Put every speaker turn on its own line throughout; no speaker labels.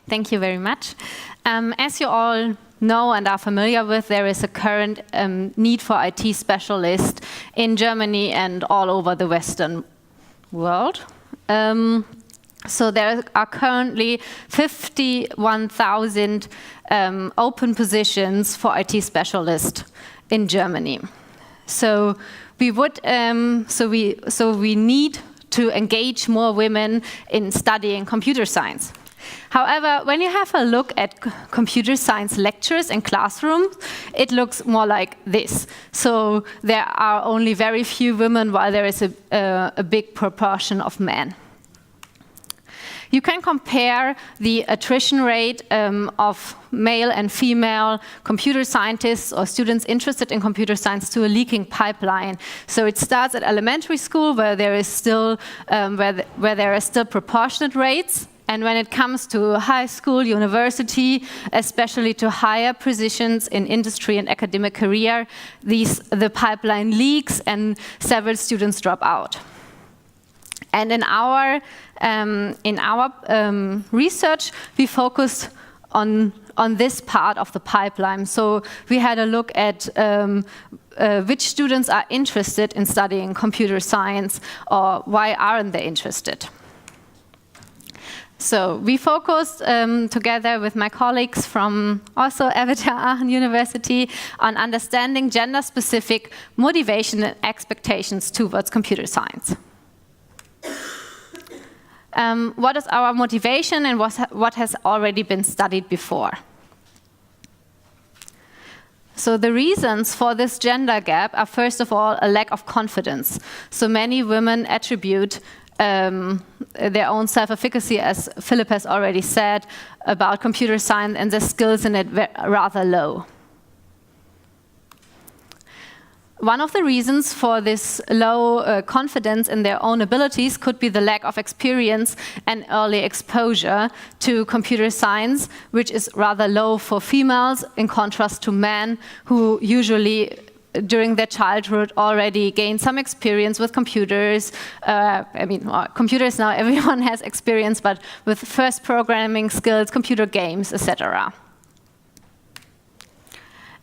Thank you very much. As you all know and are familiar with, there is a current need for IT specialists in Germany and all over the Western world. So there are currently 51,000 open positions for IT specialists in Germany. So we need to engage more women in studying computer science. However, when you have a look at computer science lectures in classrooms, it looks more like this. So there are only very few women, while there is a big proportion of men. You can compare the attrition rate of male and female computer scientists or students interested in computer science to a leaking pipeline. So it starts at elementary school, where there is still where there are still proportionate rates. And when it comes to high school, university, especially to higher positions in industry and academic career, the pipeline leaks and several students drop out. And in our research, we focused on this part of the pipeline. So we had a look at which students are interested in studying computer science, or why aren't they interested. So we focused together with my colleagues from also Aachen University on understanding gender-specific motivation and expectations towards computer science. What is our motivation and what has already been studied before? So the reasons for this gender gap are, first of all, a lack of confidence. So many women attribute their own self-efficacy, as Philip has already said, about computer science, and the skills in it rather low. One of the reasons for this low confidence in their own abilities could be the lack of experience and early exposure to computer science, which is rather low for females in contrast to men, who usually during their childhood already gained some experience with computers. Computers now everyone has experience, but with first programming skills, computer games, etc.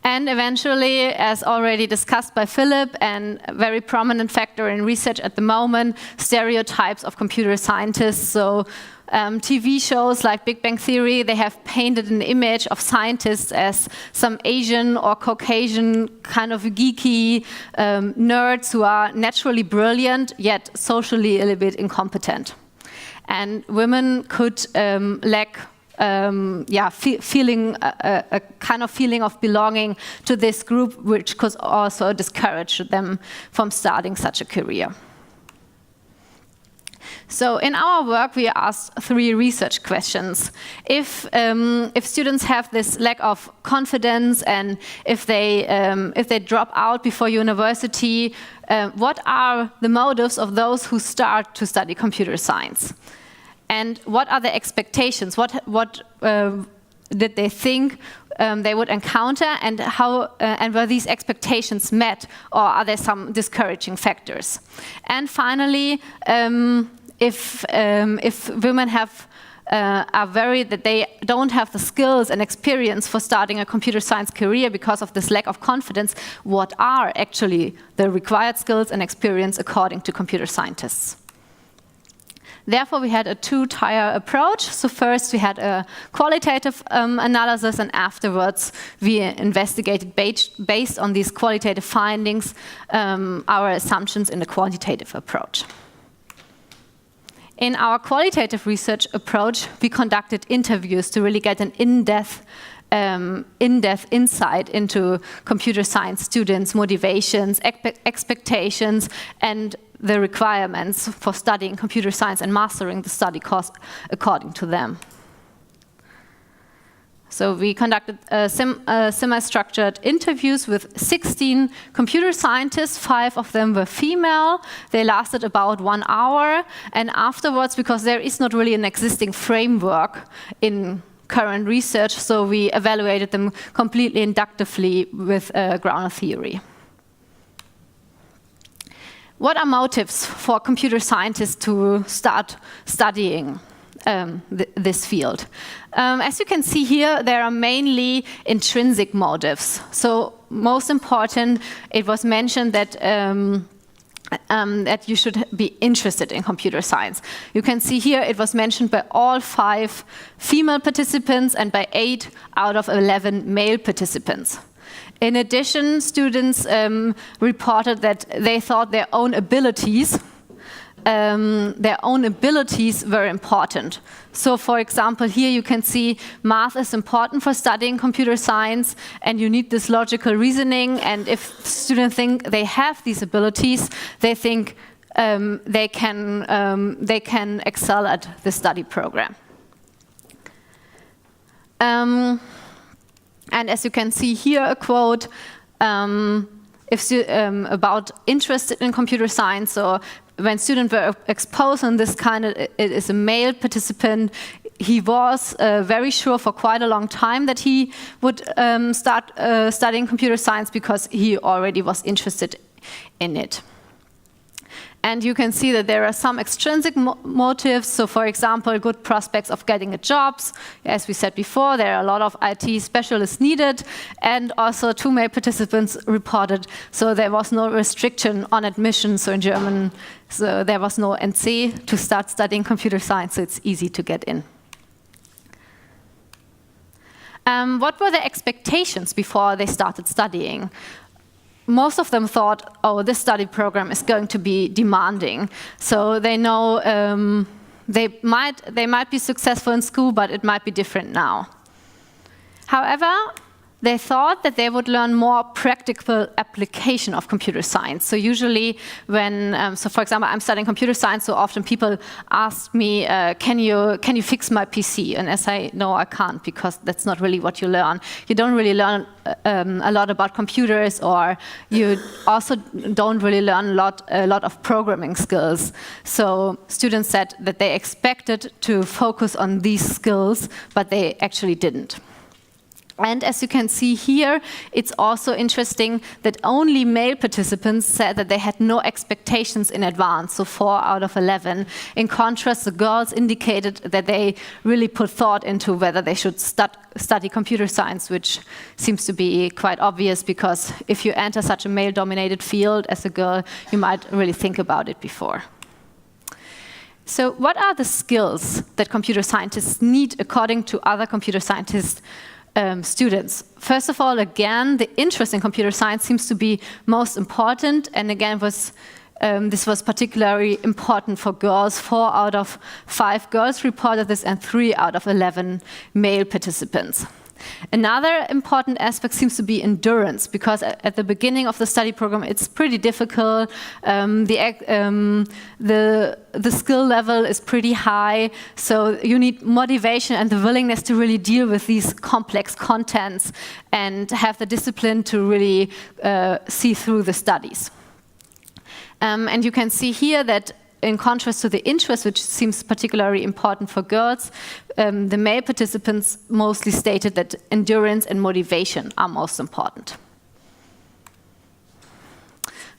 And eventually, as already discussed by Philip, and a very prominent factor in research at the moment, stereotypes of computer scientists. So TV shows like Big Bang Theory, they have painted an image of scientists as some Asian or Caucasian kind of geeky nerds who are naturally brilliant, yet socially a little bit incompetent. And women could lack feeling a kind of feeling of belonging to this group, which could also discourage them from starting such a career. So in our work, we asked 3 research questions. If students have this lack of confidence, and if they drop out before university, what are the motives of those who start to study computer science? And what are the expectations? What did they think they would encounter, and how and were these expectations met, or are there some discouraging factors? And finally, if women are worried that they don't have the skills and experience for starting a computer science career because of this lack of confidence, what are actually the required skills and experience according to computer scientists? Therefore, we had a 2-tier approach. So first we had a qualitative analysis, and afterwards we investigated based on these qualitative findings our assumptions in the quantitative approach. In our qualitative research approach, we conducted interviews to really get an in-depth insight into computer science students' motivations, expectations, and the requirements for studying computer science and mastering the study course according to them. So we conducted semi-structured interviews with 16 computer scientists. 5 of them were female. They lasted about 1 hour. And afterwards, because there is not really an existing framework in current research, so we evaluated them completely inductively with grounded theory. What are motives for computer scientists to start studying this field. As you can see here, there are mainly intrinsic motives. So most important, it was mentioned that that you should be interested in computer science. You can see here it was mentioned by all 5 female participants and by 8 out of 11 male participants. In addition, students reported that they thought their own abilities were important. So for example, here you can see math is important for studying computer science, and you need this logical reasoning, and if students think they have these abilities, they think they can excel at the study program. And as you can see here, a quote about interested in computer science. So when students were exposed on this kind of, it is a male participant, he was very sure for quite a long time that he would start studying computer science because he already was interested in it. And you can see that there are some extrinsic motives. So for example, good prospects of getting a job. As we said before, there are a lot of IT specialists needed. And also 2 male participants reported, so there was no restriction on admission. So in German, so there was no NC to start studying computer science, so it's easy to get in. What were the expectations before they started studying? Most of them thought, oh, this study program is going to be demanding. So they know they might be successful in school, but it might be different now. However, they thought that they would learn more practical application of computer science. So usually when, so for example, I'm studying computer science, so often people ask me, can you fix my PC? And as I know, I can't, because that's not really what you learn. You don't really learn a lot about computers, or you also don't really learn a lot of programming skills. So students said that they expected to focus on these skills, but they actually didn't. And as you can see here, it's also interesting that only male participants said that they had no expectations in advance, so 4 out of 11. In contrast, the girls indicated that they really put thought into whether they should study computer science, which seems to be quite obvious, because if you enter such a male-dominated field as a girl, you might really think about it before. So what are the skills that computer scientists need according to other computer scientists students? First of all, again, the interest in computer science seems to be most important, and again, this was particularly important for girls. 4 out of 5 girls reported this, and 3 out of 11 male participants. Another important aspect seems to be endurance, because at the beginning of the study program, it's pretty difficult. The skill level is pretty high, so you need motivation and the willingness to really deal with these complex contents and have the discipline to really see through the studies. And you can see here that in contrast to the interest, which seems particularly important for girls, the male participants mostly stated that endurance and motivation are most important.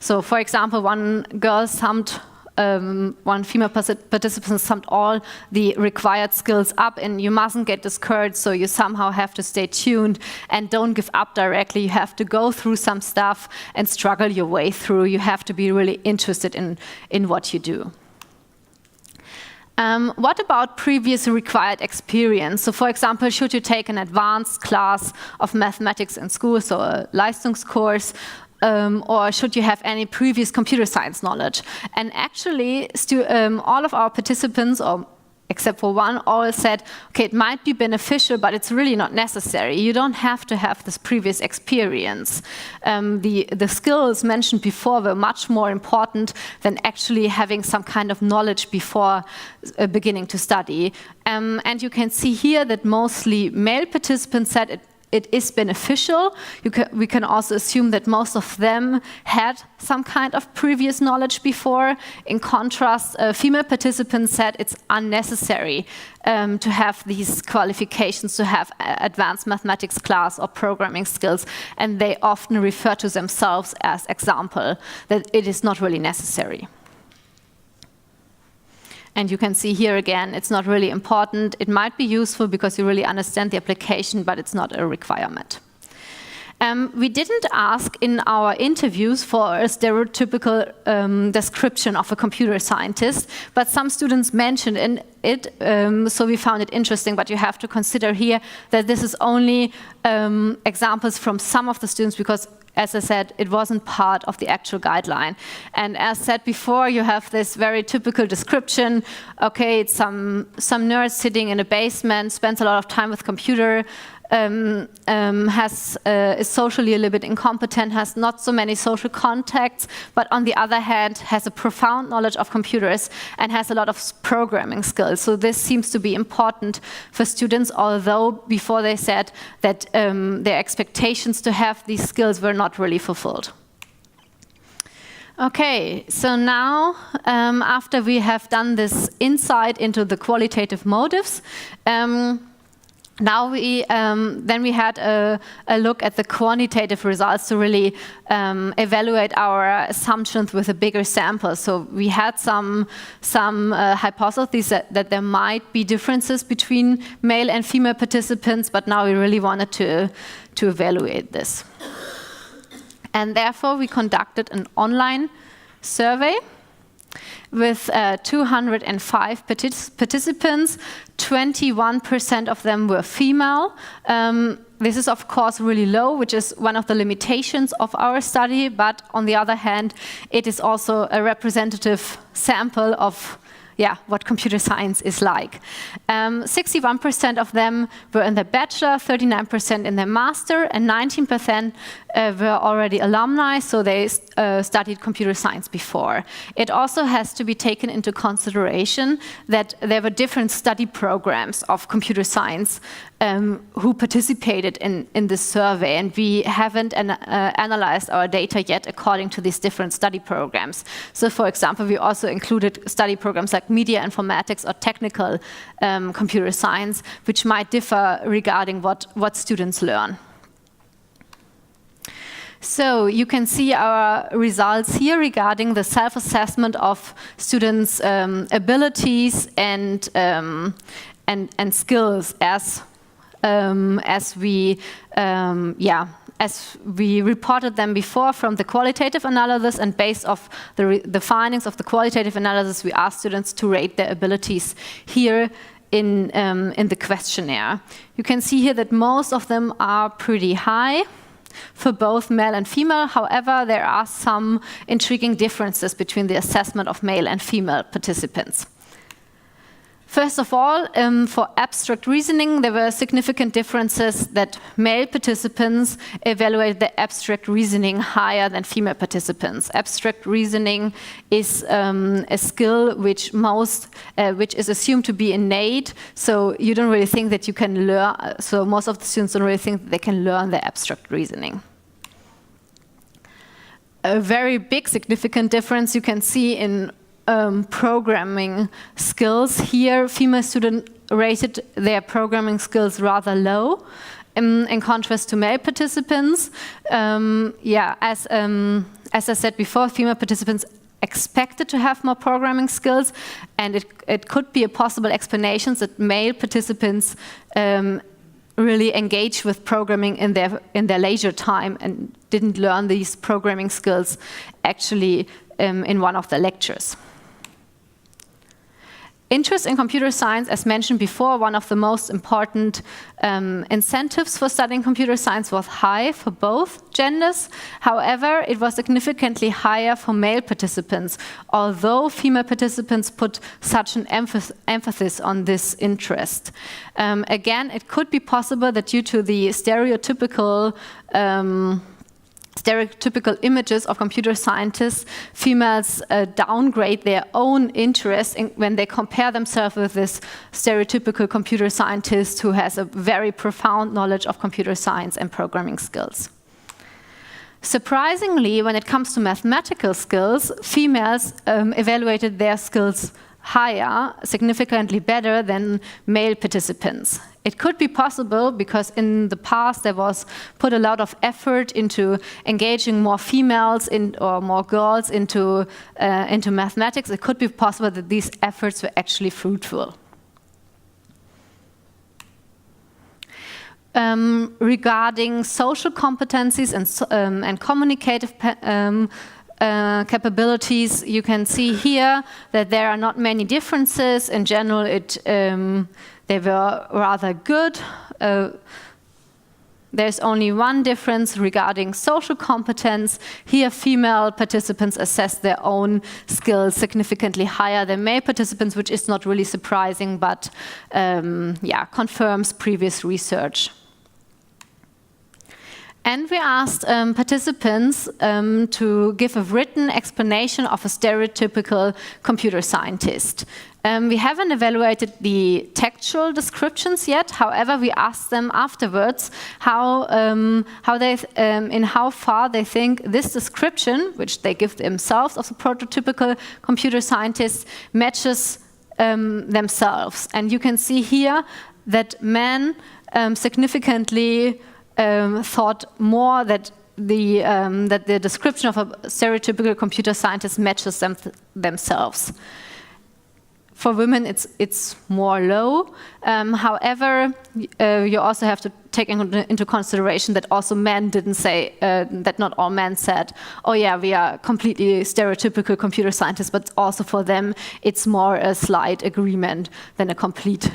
So, for example, one female participant summed all the required skills up, and you mustn't get discouraged, so you somehow have to stay tuned and don't give up directly. You have to go through some stuff and struggle your way through. You have to be really interested in what you do. What about previous required experience? So for example, should you take an advanced class of mathematics in school, so a Leistungskurs, or should you have any previous computer science knowledge? And actually, all of our participants, or except for one, all said, okay, it might be beneficial, but it's really not necessary. You don't have to have this previous experience. The skills mentioned before were much more important than actually having some kind of knowledge before beginning to study. And you can see here that mostly male participants said it is beneficial. We can also assume that most of them had some kind of previous knowledge before. In contrast, female participants said it's unnecessary to have these qualifications, to have advanced mathematics class or programming skills, and they often refer to themselves as example, that it is not really necessary. And you can see here again, it's not really important. It might be useful because you really understand the application, but it's not a requirement. We didn't ask in our interviews for a stereotypical description of a computer scientist, but some students mentioned it, so we found it interesting. But you have to consider here that this is only examples from some of the students, because, as I said, it wasn't part of the actual guideline. And as said before, you have this very typical description. Okay, it's some nerd sitting in a basement, spends a lot of time with computer, is socially a little bit incompetent, has not so many social contacts, but on the other hand has a profound knowledge of computers and has a lot of programming skills. So this seems to be important for students, although before they said that their expectations to have these skills were not really fulfilled. Okay, so now after we have done this insight into the qualitative motives, now we had a look at the quantitative results to really evaluate our assumptions with a bigger sample. So we had some hypotheses that there might be differences between male and female participants, but now we really wanted to evaluate this. And therefore we conducted an online survey with 205 participants. 21% of them were female. This is, of course, really low, which is one of the limitations of our study, but on the other hand, it is also a representative sample of what computer science is like. 61% of them were in their bachelor, 39% in their master, and 19% were already alumni, so they studied computer science before. It also has to be taken into consideration that there were different study programs of computer science who participated in this survey, and we haven't analyzed our data yet according to these different study programs. So, for example, we also included study programs like media informatics or technical computer science, which might differ regarding what students learn. So you can see our results here regarding the self-assessment of students' abilities and skills as we reported them before from the qualitative analysis, and based off the findings of the qualitative analysis, we asked students to rate their abilities here in the questionnaire. You can see here that most of them are pretty high for both male and female. However, there are some intriguing differences between the assessment of male and female participants. First of all, for abstract reasoning, there were significant differences that male participants evaluated the abstract reasoning higher than female participants. Abstract reasoning is a skill which is assumed to be innate, so you don't really think that you can learn, so most of the students don't really think that they can learn the abstract reasoning. A very big significant difference you can see in programming skills. Here, female students rated their programming skills rather low, in contrast to male participants. As I said before, female participants expected to have more programming skills, and it could be a possible explanation that male participants really engaged with programming in their leisure time and didn't learn these programming skills actually in one of the lectures. Interest in computer science, as mentioned before, one of the most important incentives for studying computer science, was high for both genders. However, it was significantly higher for male participants, although female participants put such an emphasis on this interest. Again, it could be possible that due to the stereotypical images of computer scientists, females downgrade their own interest when they compare themselves with this stereotypical computer scientist who has a very profound knowledge of computer science and programming skills. Surprisingly, when it comes to mathematical skills, females evaluated their skills higher, significantly better than male participants. It could be possible because in the past there was put a lot of effort into engaging more females or more girls into mathematics. It could be possible that these efforts were actually fruitful. Regarding social competencies and communicative capabilities, you can see here that there are not many differences. In general, they were rather good. There's only one difference regarding social competence. Here, female participants assess their own skills significantly higher than male participants, which is not really surprising, but confirms previous research. And we asked participants to give a written explanation of a stereotypical computer scientist. We haven't evaluated the textual descriptions yet. However, we asked them afterwards in how far they think this description, which they give themselves of the prototypical computer scientist, matches themselves. And you can see here that men significantly thought more that the description of a stereotypical computer scientist matches themselves. For women, it's more low. However, you also have to take into consideration that also men didn't say, that not all men said, oh yeah, we are completely stereotypical computer scientists, but also for them, it's more a slight agreement than a complete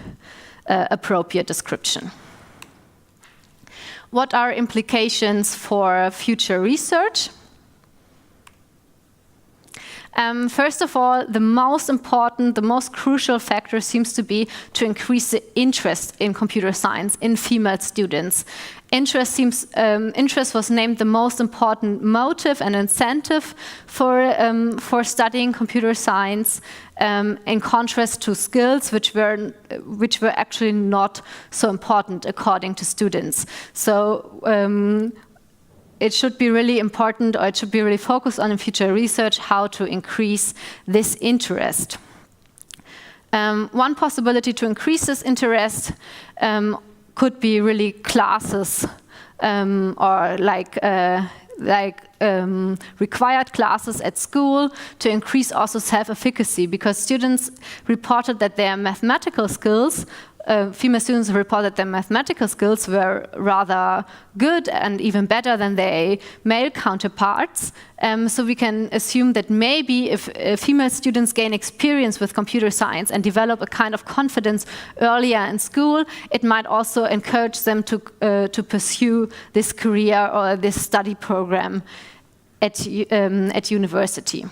appropriate description. What are implications for future research? First of all, the most important, the most crucial factor seems to be to increase the interest in computer science in female students. Interest was named the most important motive and incentive for studying computer science, in contrast to skills, which were actually not so important according to students. So it should be really important, or it should be really focused on in future research how to increase this interest. One possibility to increase this interest could be really classes or required classes at school to increase also self-efficacy, because students reported that their mathematical skills, female students reported their mathematical skills were rather good and even better than their male counterparts. So we can assume that maybe if female students gain experience with computer science and develop a kind of confidence earlier in school, it might also encourage them to pursue this career or this study program at university.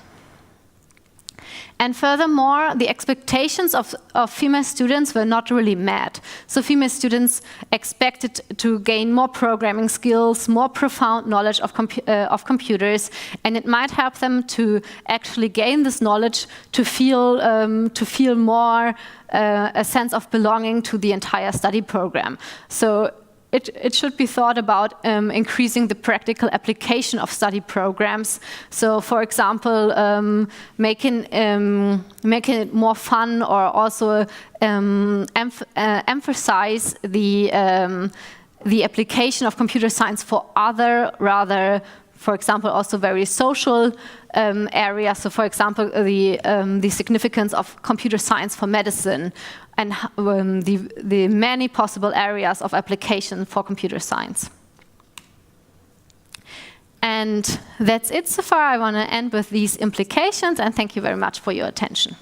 And furthermore, the expectations of female students were not really met. So female students expected to gain more programming skills, more profound knowledge of computers, and it might help them to actually gain this knowledge to feel more a sense of belonging to the entire study program. So it should be thought about increasing the practical application of study programs. So, for example, making it more fun, or also emphasize the application of computer science for other rather, for example, also very social areas. So, for example, the significance of computer science for medicine, and the many possible areas of application for computer science. And that's it so far. I want to end with these implications, and thank you very much for your attention.